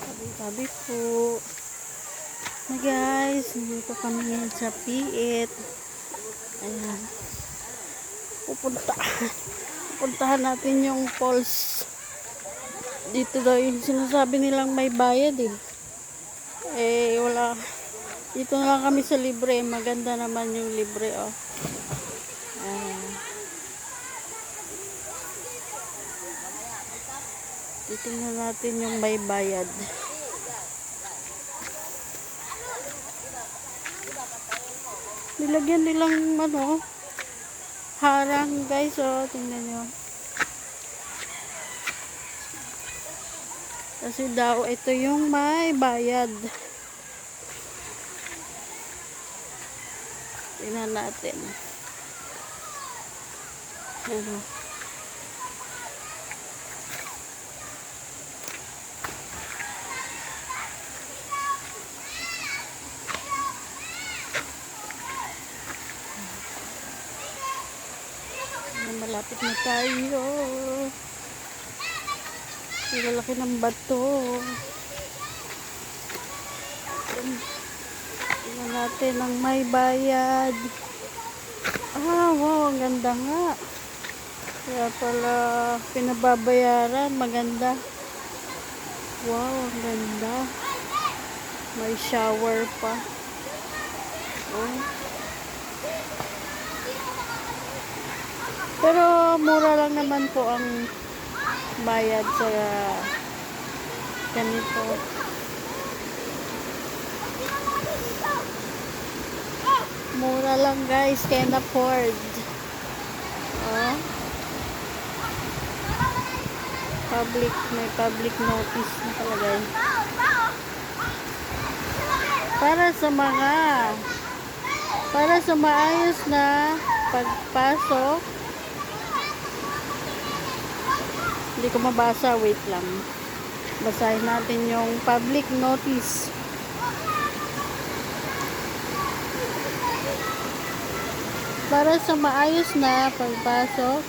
Sabi po. Hi guys, dito kami ngayon sa Piit. Ayan. Pupuntahan natin yung falls. Dito daw yung sinasabi nilang may bayad eh. Wala. Dito na lang kami sa libre. Maganda naman yung libre oh. Ayan. Titingnan natin yung may bayad. Nilagyan nilang harang guys oh, tingnan nyo. Kasi daw ito yung may bayad. Tingnan natin. Ano? Malapit na tayo. Lalaki ng bato. Tingnan natin ang may bayad. Wow, ang ganda nga. Kaya pala pinababayaran. Maganda. Wow, ang ganda. May shower pa. Oh. Pero mura lang naman po ang bayad sa ganito. Mura lang guys, can afford. Oh. May public notice na talaga. Para sa maayos na pagpasok. Hindi ko mabasa, wait lang. Basahin natin yung public notice. Para sa maayos na pagpasok,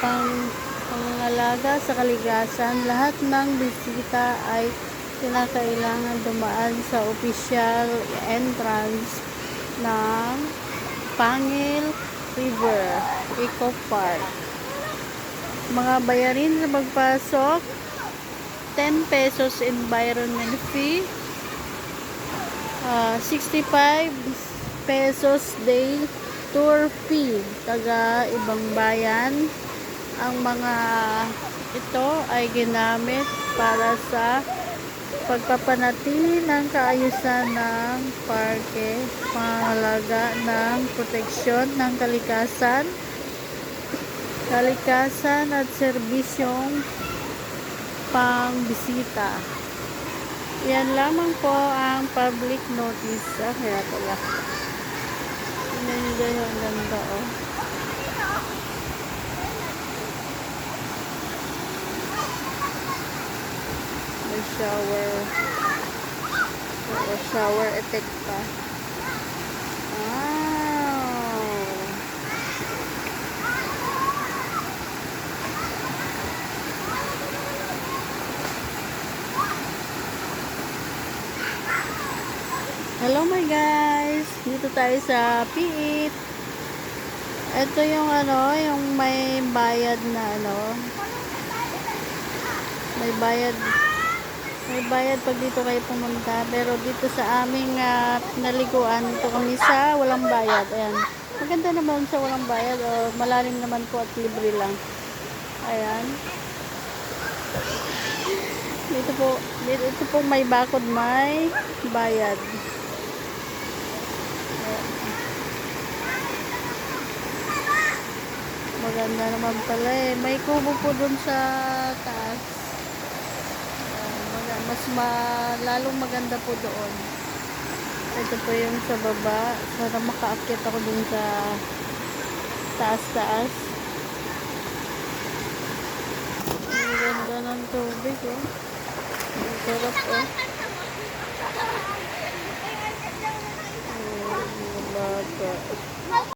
pangangalaga sa kaligayahan, lahat ng bisita ay kinakailangan dumaan sa official entrance ng Pangil River Eco Park. Mga bayarin sa pagpasok, 10 pesos environment fee, 65 pesos day tour fee, taga ibang bayan. Ang mga ito ay ginamit para sa pagpapanatili ng kaayusan ng parke, pangalaga ng proteksyon ng kalikasan at serbisyong pangbisita. Yan lamang po ang public notice. Kaya pala. Tingnan nyo dyan yung ganda oh. May shower effect pa. Hello my guys, dito tayo sa Piit. Ito yung yung may bayad na may bayad pag dito kayo pumunta, pero dito sa aming naliguan, dito kami sa walang bayad. Ayan, maganda naman sa walang bayad, malalim naman po at libre lang. Ayan, dito po may bakod, may bayad. Maganda naman pala eh. May kubo po dun sa taas. Lalong maganda po doon. Ito po yung sa baba. Sana makaakyat ako dun sa taas-taas. Ang ganda ng tubig oh. Ang sarap oh. Bata.